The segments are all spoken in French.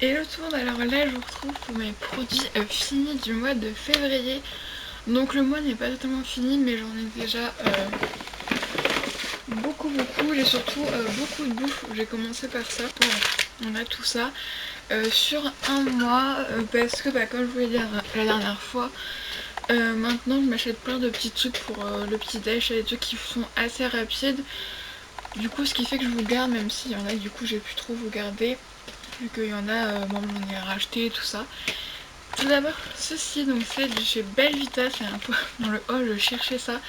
Et le tour, alors là je vous retrouve pour mes produits finis du mois de février. Donc le mois n'est pas totalement fini, mais j'en ai déjà beaucoup. J'ai surtout beaucoup de bouffe. J'ai commencé par ça. Voilà. On a tout ça sur un mois parce que comme je vous l'ai dit la dernière fois, maintenant je m'achète plein de petits trucs pour le petit déj, des trucs qui sont assez rapides. Du coup ce qui fait que je vous garde, même s'il y en a que du coup j'ai pu trop vous garder, vu qu'il y en a, bon j'en ai racheté tout ça. Tout d'abord ceci, donc c'est de chez Belvita, c'est un peu dans le hall, je cherchais ça.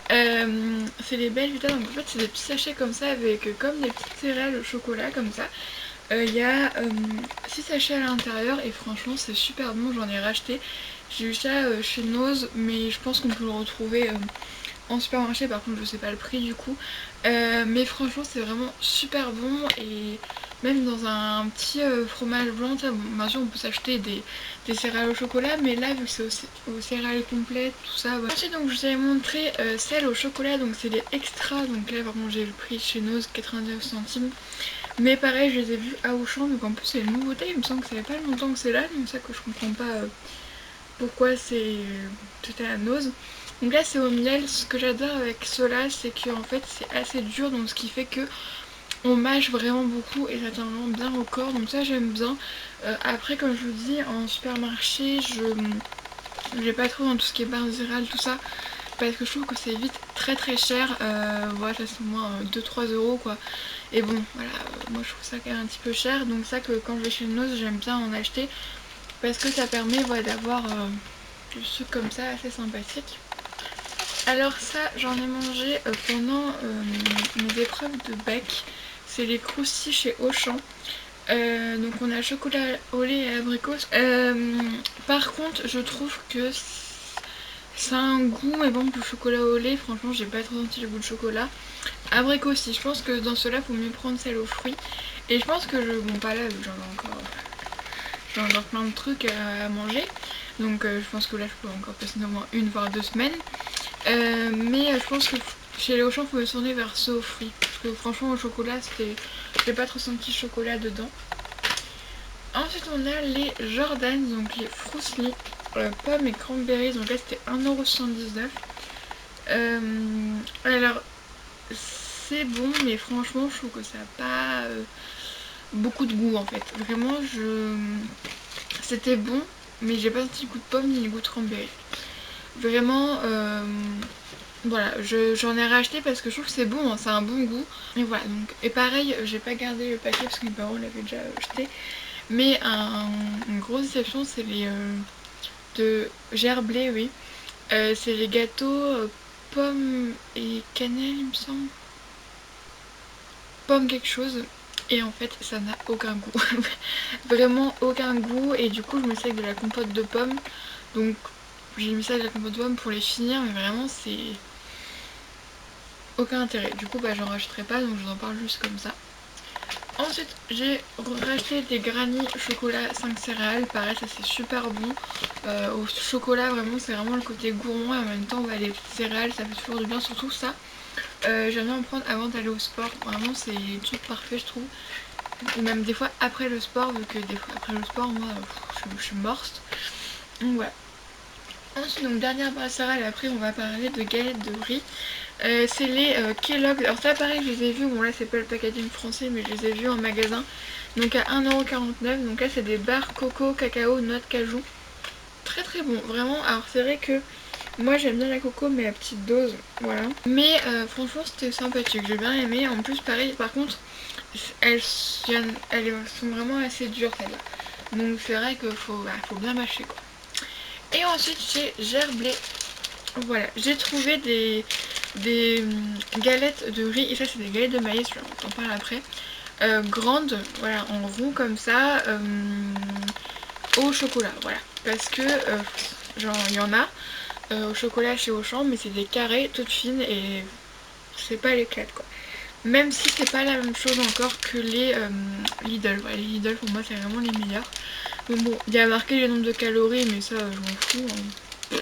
C'est les Belvita, donc en fait c'est des petits sachets comme ça avec comme des petites céréales au chocolat comme ça. Il y a 6 sachets à l'intérieur et franchement c'est super bon, j'en ai racheté. J'ai eu ça chez Nose, mais je pense qu'on peut le retrouver en supermarché, par contre je sais pas le prix du coup. Mais franchement c'est vraiment super bon, et même dans un petit fromage blanc, bon, bien sûr on peut s'acheter des céréales au chocolat, mais là vu que c'est aux céréales complètes, tout ça. Voilà. Ensuite donc je vous avais montré celles au chocolat, donc c'est les extras, donc là vraiment j'ai le prix chez Nose, 99 centimes. Mais pareil je les ai vus à Auchan, donc en plus c'est une nouveauté, il me semble que ça fait pas longtemps que c'est là, donc ça que je comprends pas pourquoi c'était à Nose. Donc là c'est au miel. Ce que j'adore avec cela c'est que en fait c'est assez dur, donc ce qui fait que on mâche vraiment beaucoup et ça tient vraiment bien au corps, donc ça j'aime bien. Après comme je vous dis, en supermarché je vais pas trop dans tout ce qui est barre céréales tout ça, parce que je trouve que c'est vite très cher. Voilà, ça c'est au moins 2-3 euros quoi. Et bon voilà, moi je trouve ça quand même un petit peu cher, donc ça que quand je vais chez Nose j'aime bien en acheter, parce que ça permet d'avoir du sucre comme ça assez sympathique. Alors ça j'en ai mangé pendant mes épreuves de bac, c'est les croustilles chez Auchan. Donc on a chocolat au lait et abricot. Par contre je trouve que ça a un goût, mais bon, le chocolat au lait franchement j'ai pas trop senti le goût de chocolat. Abricot aussi, je pense que dans cela faut mieux prendre celle aux fruits. Et je pense que bon pas là, j'en ai encore plein de trucs à manger, donc je pense que là je peux encore passer au moins 1 voire 2 semaines. Mais je pense que chez les Auchan faut me tourner vers ceux aux fruits, parce que franchement au chocolat j'ai pas trop senti chocolat dedans. Ensuite on a les Jordan, donc les Fruitsli pommes et cranberries, donc là c'était 1,79 €. Alors c'est bon, mais franchement je trouve que ça n'a pas beaucoup de goût en fait. Vraiment c'était bon, mais j'ai pas senti le goût de pomme ni le goût de cranberry. Vraiment voilà, j'en ai racheté parce que je trouve que c'est bon, hein, c'est un bon goût. Et voilà, donc, et pareil, j'ai pas gardé le paquet parce que mes parents l'avaient déjà jeté. Mais une grosse déception, c'est les de gerblé, oui. C'est les gâteaux pommes et cannelle, il me semble. Pomme quelque chose. Et en fait, ça n'a aucun goût. Vraiment aucun goût. Et du coup, je me suis avec de la compote de pommes. Donc, j'ai mis ça avec la compote de pommes pour les finir. Mais vraiment, c'est aucun intérêt. Du coup, j'en rachèterai pas. Donc, je vous en parle juste comme ça. Ensuite, j'ai racheté des granny chocolat 5 céréales. Pareil, ça c'est super bon. Au chocolat, vraiment, c'est vraiment le côté gourmand. Et en même temps, les petites céréales, ça fait toujours du bien. Surtout ça, j'aime bien en prendre avant d'aller au sport. Vraiment, c'est le truc parfait, je trouve. Ou même des fois après le sport, vu que des fois après le sport, moi, je suis morte. Donc voilà. Ensuite, donc dernière barre céréale, après on va parler de galettes de riz. C'est les Kellogg. Alors ça pareil, je les ai vus, bon là c'est pas le packaging français, mais je les ai vus en magasin. Donc à 1,49 €. Donc là c'est des barres coco, cacao, noix de cajou. Très bon, vraiment. Alors c'est vrai que moi j'aime bien la coco, mais à petite dose, voilà. Mais franchement c'était sympathique, j'ai bien aimé. En plus pareil, par contre, elles sont vraiment assez dures celles-là. Donc c'est vrai qu'il faut bien mâcher quoi. Et ensuite chez Gerblé, voilà, j'ai trouvé des galettes de riz, et ça c'est des galettes de maïs, je t'en parle après, grandes, voilà, en rond comme ça, au chocolat, voilà, parce que genre il y en a au chocolat chez Auchan, mais c'est des carrés toutes fines et c'est pas l'éclate quoi. Même si c'est pas la même chose encore que les Lidl. Ouais, les Lidl pour moi c'est vraiment les meilleurs. Donc bon, il y a marqué le nombre de calories, mais ça je m'en fous, hein.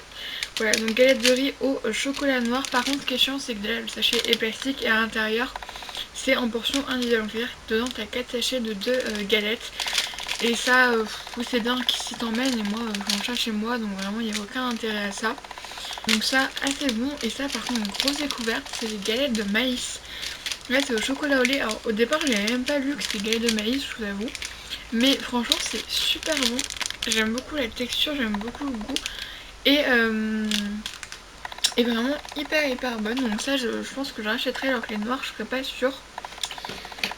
Voilà, donc galette de riz au chocolat noir. Par contre, ce qui est chiant, c'est que là, le sachet est plastique et à l'intérieur, c'est en portion individuelle. Donc, c'est-à-dire que dedans, t'as 4 sachets de 2 galettes. Et ça, oui, c'est bien qu'ils s'y t'emmènent et moi j'en cherche chez moi, donc vraiment il n'y a aucun intérêt à ça. Donc ça, assez bon. Et ça par contre, une grosse découverte, c'est les galettes de maïs. Là c'est au chocolat au lait. Alors au départ je n'avais même pas lu que c'était galettes de maïs, je vous avoue. Mais franchement c'est super bon. J'aime beaucoup la texture, j'aime beaucoup le goût. Et vraiment hyper bonne. Donc ça je pense que j'achèterai, alors que les noirs je serais pas sûre.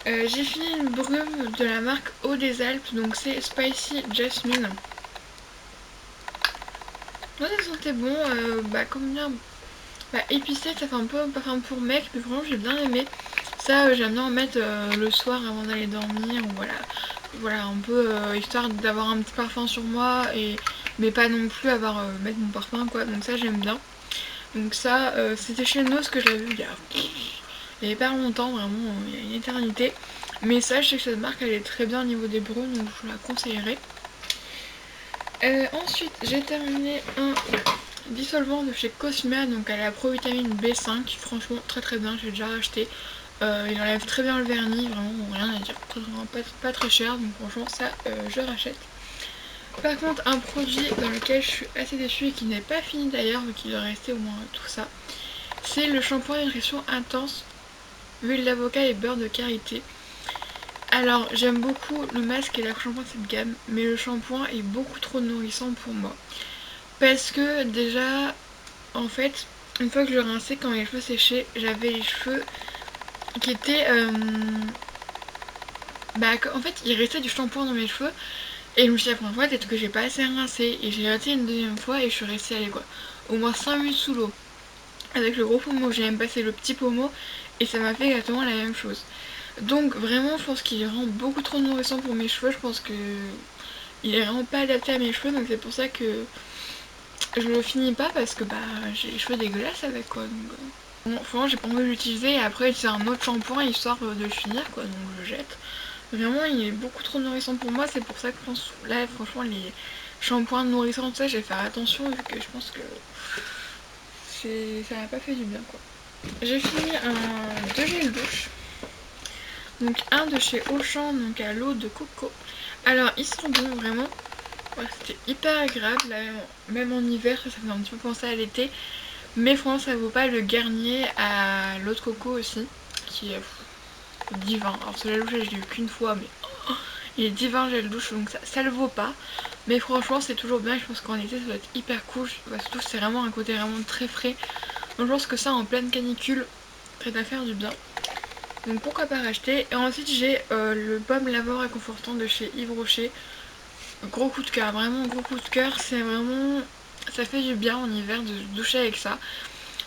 J'ai fini une brume de la marque Eau des Alpes. Donc c'est Spicy Jasmine. Moi ça sentait bon. Comme bien épicé, ça fait un peu parfum pour mec. Mais vraiment j'ai bien aimé. Ça j'aime bien en mettre le soir avant d'aller dormir. Ou voilà un peu histoire d'avoir un petit parfum sur moi. Mais pas non plus avoir mettre mon parfum quoi. Donc ça j'aime bien. Donc ça c'était chez Nose que j'avais vu il y a pas longtemps, vraiment il y a une éternité. Mais ça je sais que cette marque elle est très bien au niveau des brumes, donc je vous la conseillerais. Ensuite j'ai terminé un dissolvant de chez Cosmea, donc à la provitamine B5, franchement très bien, j'ai déjà acheté. Il enlève très bien le vernis, vraiment rien à dire, pas très cher, donc franchement ça je rachète. Par contre un produit dans lequel je suis assez déçue et qui n'est pas fini d'ailleurs, mais qui doit rester au moins tout ça, c'est le shampoing nutrition intense, huile d'avocat et beurre de karité. Alors j'aime beaucoup le masque et le shampoing de cette gamme, mais le shampoing est beaucoup trop nourrissant pour moi. Parce que déjà, en fait, une fois que je le rinçais, quand mes cheveux séchaient, j'avais les cheveux qui étaient... en fait, il restait du shampoing dans mes cheveux. Et je me suis dit la première fois, peut-être que j'ai pas assez rincé. Et j'ai rincé une deuxième fois et je suis restée allée quoi, au moins 5 minutes sous l'eau. Avec le gros pommeau, j'ai même passé le petit pommeau et ça m'a fait exactement la même chose. Donc vraiment, je pense qu'il est vraiment beaucoup trop nourrissant pour mes cheveux. Je pense que il est vraiment pas adapté à mes cheveux, donc c'est pour ça que je le finis pas, parce que j'ai les cheveux dégueulasses avec quoi. Donc, bon, franchement j'ai pas envie de l'utiliser, et après c'est un autre shampoing histoire de le finir quoi, donc je jette. Vraiment il est beaucoup trop nourrissant pour moi, c'est pour ça que je pense là franchement les shampoings nourrissants tout ça, je vais faire attention, vu que je pense que ça m'a pas fait du bien quoi. J'ai fini deux gels douche. Donc un de chez Auchan, donc à l'eau de coco. Alors ils sont bons vraiment. Ouais, c'était hyper agréable, là, même en hiver ça fait un petit peu penser à l'été. Mais franchement ça vaut pas le Garnier à l'eau de coco aussi, qui est divin. Alors ce gel douche je l'ai eu qu'une fois, mais il est divin gel douche, donc ça le vaut pas. Mais franchement c'est toujours bien, je pense qu'en été ça doit être hyper cool. Surtout c'est vraiment un côté vraiment très frais. Donc je pense que ça en pleine canicule, prêt à faire du bien. Donc pourquoi pas racheter. Et ensuite j'ai le baume laveur réconfortant de chez Yves Rocher. Gros coup de cœur, vraiment gros coup de cœur. C'est vraiment... ça fait du bien en hiver de se doucher avec ça.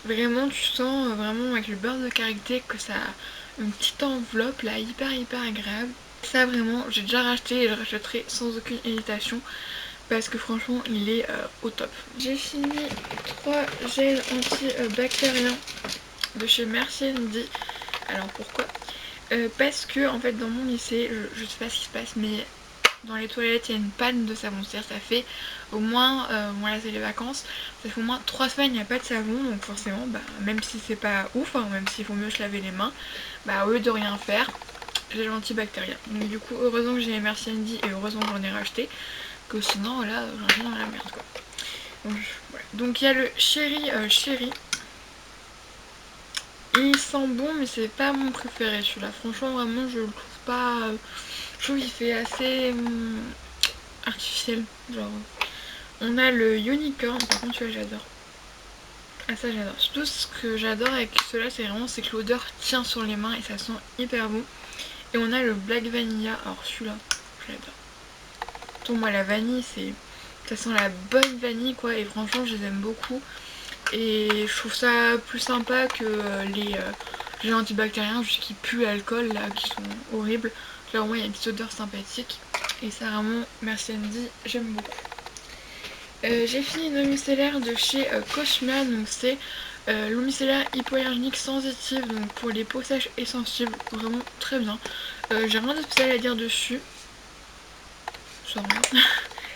Vraiment tu sens vraiment avec le beurre de karité que ça a une petite enveloppe là hyper agréable. Ça vraiment j'ai déjà racheté et je rachèterai sans aucune hésitation, parce que franchement il est au top. J'ai fini 3 gels antibactériens de chez Merci Andy. Alors pourquoi parce que en fait dans mon lycée, je sais pas ce qui se passe, mais dans les toilettes il y a une panne de savon. C'est-à-dire ça fait au moins, bon là c'est les vacances, ça fait au moins 3 semaines il n'y a pas de savon. Donc forcément même si c'est pas ouf, hein, même s'il faut mieux se laver les mains, au lieu de rien faire, j'ai l'antibactérien. Donc du coup heureusement que j'ai les Merci Andy et heureusement que j'en ai racheté, que sinon là j'en ai dans la merde quoi. Donc, voilà. Donc il y a le Chéri. Il sent bon, mais c'est pas mon préféré celui-là. Franchement vraiment je le trouve pas... je trouve qu'il fait assez artificiel. Genre on a le Unicorn, par contre celui-là j'adore. Ah ça j'adore. Surtout ce que j'adore avec ceux-là c'est que l'odeur tient sur les mains et ça sent hyper bon. Et on a le Black Vanilla. Alors celui-là j'adore. Pour moi la vanille ça sent la bonne vanille quoi, et franchement je les aime beaucoup. Et je trouve ça plus sympa que les antibactériens juste qui puent l'alcool là, qui sont horribles. Là au moins il y a une petite odeur sympathique. Et ça vraiment, Merci Andy, j'aime beaucoup. J'ai fini une eau micellaire de chez Cosmea, donc c'est l'eau micellaire hypoallergénique sensitive, donc pour les peaux sèches et sensibles, vraiment très bien. J'ai rien de spécial à dire dessus. Ça va.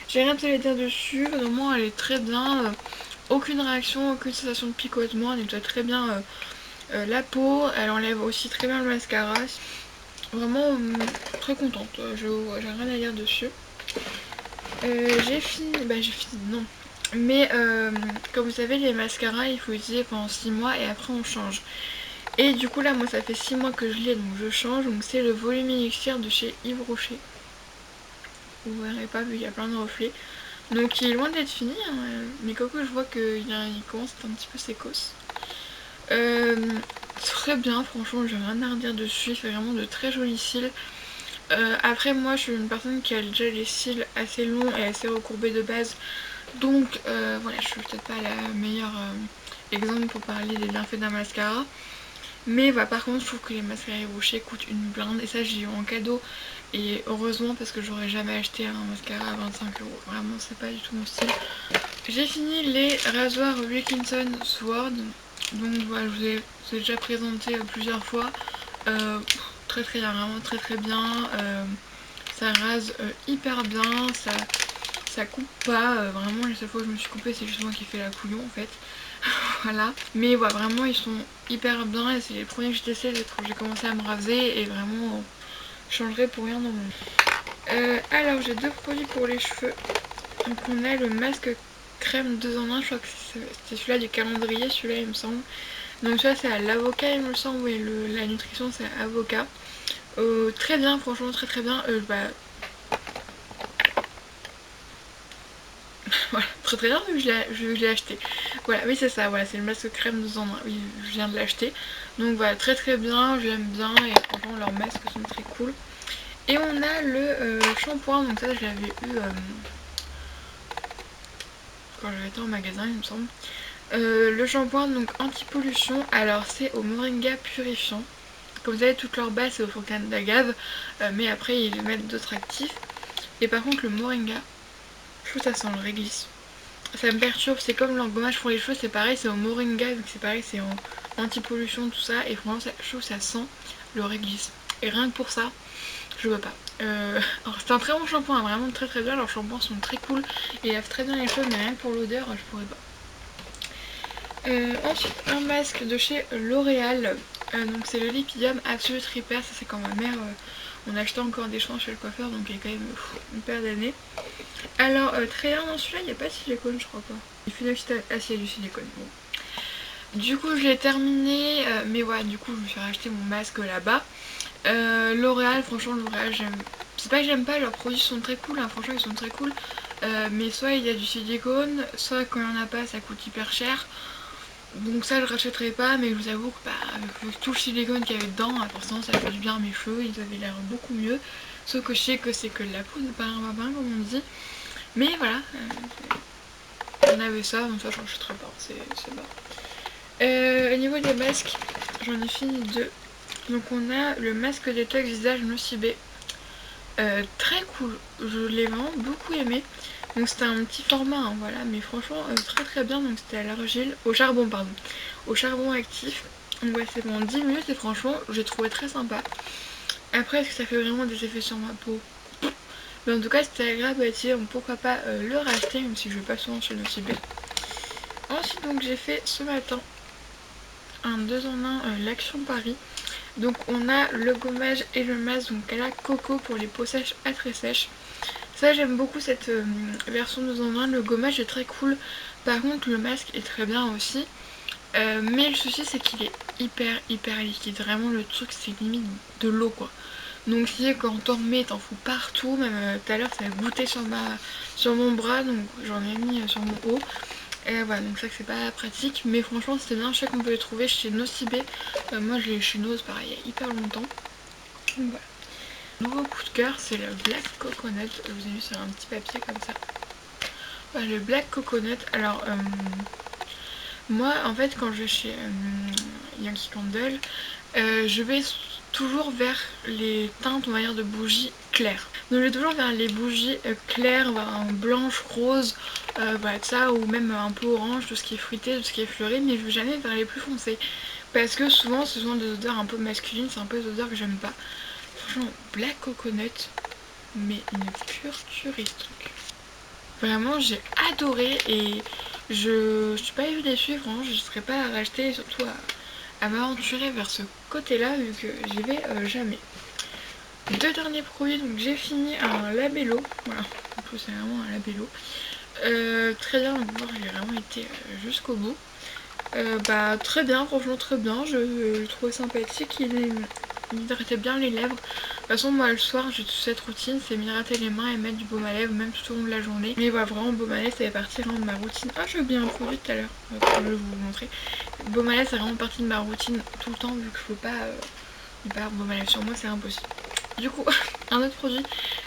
J'ai rien de spécial à dire dessus, vraiment elle est très bien. Aucune réaction, aucune sensation de picotement, elle nettoie très bien la peau, elle enlève aussi très bien le mascara. Vraiment très contente, j'ai rien à dire dessus. J'ai fini, non. Mais comme vous savez, les mascaras il faut utiliser pendant 6 mois et après on change. Et du coup là moi ça fait 6 mois que je l'ai, donc je change. Donc c'est le Volume Elixir de chez Yves Rocher. Vous verrez pas vu qu'il y a plein de reflets. Donc il est loin d'être fini, hein. Mais coco je vois qu'il commence à être un petit peu sécos. Très bien, franchement j'ai rien à redire dessus, il fait vraiment de très jolis cils. Après moi je suis une personne qui a déjà les cils assez longs et assez recourbés de base. Donc voilà, je suis peut-être pas la meilleure exemple pour parler des bienfaits d'un mascara. Mais bah, par contre je trouve que les mascaras Yves Rocher coûtent une blinde. Et ça j'ai eu en cadeau. Et heureusement parce que j'aurais jamais acheté un mascara à 25€. Vraiment c'est pas du tout mon style. J'ai fini les rasoirs Wilkinson Sword. Donc voilà, je vous ai déjà présenté plusieurs fois. Très très bien, vraiment très très bien. Ça rase hyper bien, ça coupe pas. Vraiment, les seules fois où je me suis coupée, c'est juste moi qui fais la couillon en fait. Voilà. Mais voilà, vraiment, ils sont hyper bien et c'est les premiers que j'ai testés quand j'ai commencé à me raser. Et vraiment, je changerai pour rien dans mon monde. Alors, j'ai 2 produits pour les cheveux. Donc, on a le masque crème 2 en 1. Je crois que c'est celui-là du calendrier, celui-là, il me semble. Donc, ça, c'est à l'avocat, il me semble. Et la nutrition, c'est à avocat. Très bien, franchement, très très bien. Voilà, très très bien vu que je l'ai acheté. Voilà, oui c'est ça, voilà, c'est le masque crème 2 en 1. Oui, je viens de l'acheter. Donc voilà, très très bien, je l'aime bien et franchement leurs masques sont très cool. Et on a le shampoing, donc ça je l'avais eu quand j'avais été en magasin il me semble. Le shampoing donc anti-pollution, alors c'est au moringa purifiant. Comme vous savez, toute leur base c'est au fourcane d'agave, mais après ils mettent d'autres actifs. Et par contre le moringa, je trouve que ça sent le réglisse. Ça me perturbe, c'est comme l'engommage pour les cheveux, c'est pareil, c'est au moringa, vu que c'est pareil, c'est en anti-pollution, tout ça, et franchement, je trouve que ça sent le réglisse. Et rien que pour ça, je veux pas. Alors c'est un très bon shampoing, hein, vraiment très très bien, leurs shampoings sont très cool, et ils lavent très bien les cheveux, mais rien que pour l'odeur, je pourrais pas. Ensuite, un masque de chez L'Oréal, donc c'est le Lipidium Absolute Repair, ça c'est quand ma mère, on achetait encore des cheveux chez le coiffeur, donc il y a quand même une paire d'années. Alors, très bien, dans celui-là, il n'y a pas de silicone, je crois pas. Il fait il y a du silicone. Bon. Du coup, je l'ai terminé, mais voilà, du coup, je me suis racheté mon masque là-bas. L'Oréal, franchement, L'Oréal, j'aime. C'est pas que j'aime pas, leurs produits sont très cool, hein, franchement, ils sont très cool. Mais soit il y a du silicone, soit quand il n'y en a pas, ça coûte hyper cher. Donc ça, je rachèterai pas, mais je vous avoue que bah, avec tout le silicone qu'il y avait dedans, forcément, ça fait du bien à mes cheveux, ils avaient l'air beaucoup mieux. Sauf que je sais que c'est que de la poudre, pas un babin, comme on dit. Mais voilà, on avait ça, donc ça je rachèterai pas, c'est bon. Au niveau des masques, j'en ai fini 2. Donc on a le masque détox visage Nocibé. Très cool, je l'ai vraiment beaucoup aimé. Donc c'était un petit format, hein, voilà, mais franchement très très bien. Donc c'était à l'argile, au charbon pardon, au charbon actif. Donc ouais, c'est bon 10 minutes et franchement j'ai trouvé très sympa. Après est-ce que ça fait vraiment des effets sur ma peau? Mais en tout cas c'était agréable à utiliser, donc pourquoi pas le racheter, même si je vais pas souvent chez Nocibé. Ensuite donc j'ai fait ce matin un 2 en 1 l'Action Paris. Donc on a le gommage et le masque donc à la coco pour les peaux sèches à très sèches. Ça j'aime beaucoup cette version 2 en 1, le gommage est très cool. Par contre le masque est très bien aussi. Mais le souci c'est qu'il est hyper liquide. Vraiment le truc c'est limite de l'eau quoi. Donc si quand t'en remets t'en fous partout. Même tout à l'heure ça a goûté sur mon bras, donc j'en ai mis sur mon haut. Et voilà, donc ça que c'est pas pratique, mais franchement c'était bien. Je sais qu'on peut les trouver chez Nocibé. Moi je l'ai chez Nose pareil il y a hyper longtemps. Donc voilà. Nouveau coup de cœur, c'est le Black Coconut. Je vous ai vu sur un petit papier comme ça. Voilà, le Black Coconut. Alors moi en fait quand je vais chez Yankee Candle, je vais toujours vers les teintes on va dire de bougies claires. Donc je vais toujours vers les bougies claires, blanche, rose, voilà ça, ou même un peu orange, tout ce qui est fruité, tout ce qui est fleuri, mais je vais jamais vers les plus foncés. Parce que souvent ce sont des odeurs un peu masculines, c'est un peu des odeurs que j'aime pas. Franchement, Black Coconut, mais une pure tuerie ce truc. Vraiment j'ai adoré et je suis pas eu déçue, franchement je ne serais pas à racheter et surtout à m'aventurer vers ce côté là vu que j'y vais jamais. Deux derniers produits, donc j'ai fini un labello, voilà, en plus c'est vraiment un labello. Très bien, donc moi j'ai vraiment été jusqu'au bout. Bah très bien, franchement très bien, je le trouvais sympathique, il hydratait bien les lèvres. De toute façon moi le soir j'ai toute cette routine, c'est m'hydrater les mains et mettre du baume à lèvres même tout au long de la journée. Mais voilà, vraiment baume à lèvres ça fait partie vraiment de ma routine. Ah j'ai oublié un produit tout à l'heure, je vais vous montrer. Baume à lèvres c'est vraiment partie de ma routine tout le temps vu que je peux pas avoir baume à lèvres sur moi, c'est impossible. Du coup, un autre produit,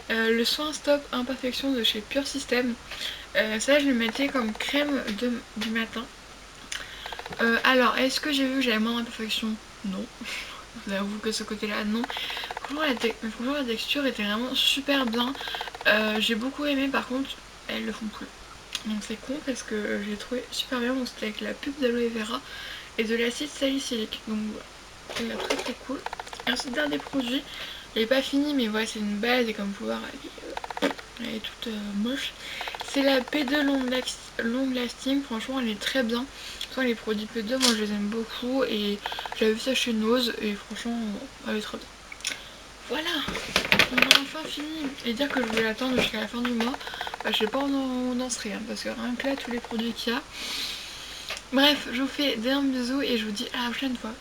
le soin stop imperfection de chez Pure System. Ça je le mettais comme crème du matin. Alors, est-ce que j'ai vu que j'avais moins d'imperfections? Non. Je vous avoue que ce côté-là, non. Franchement, la texture était vraiment super bien. J'ai beaucoup aimé, par contre, elles le font plus. Donc c'est con parce que j'ai trouvé super bien. Donc c'était avec la pub d'aloe vera et de l'acide salicylique. Donc voilà, c'est très très cool. Et ensuite, dernier produit, il n'est pas fini, mais voilà, c'est une base et comme vous pouvez voir, elle est toute moche. C'est la P2 long lasting, franchement elle est très bien. Soit les produits P2, moi je les aime beaucoup et j'avais vu ça chez Nose et franchement elle est très bien. Voilà, on a enfin fini. Et dire que je voulais attendre jusqu'à la fin du mois, bah, je sais pas où on en serait, hein, parce que rien que là tous les produits qu'il y a. Bref, je vous fais d'énormes bisous et je vous dis à la prochaine fois.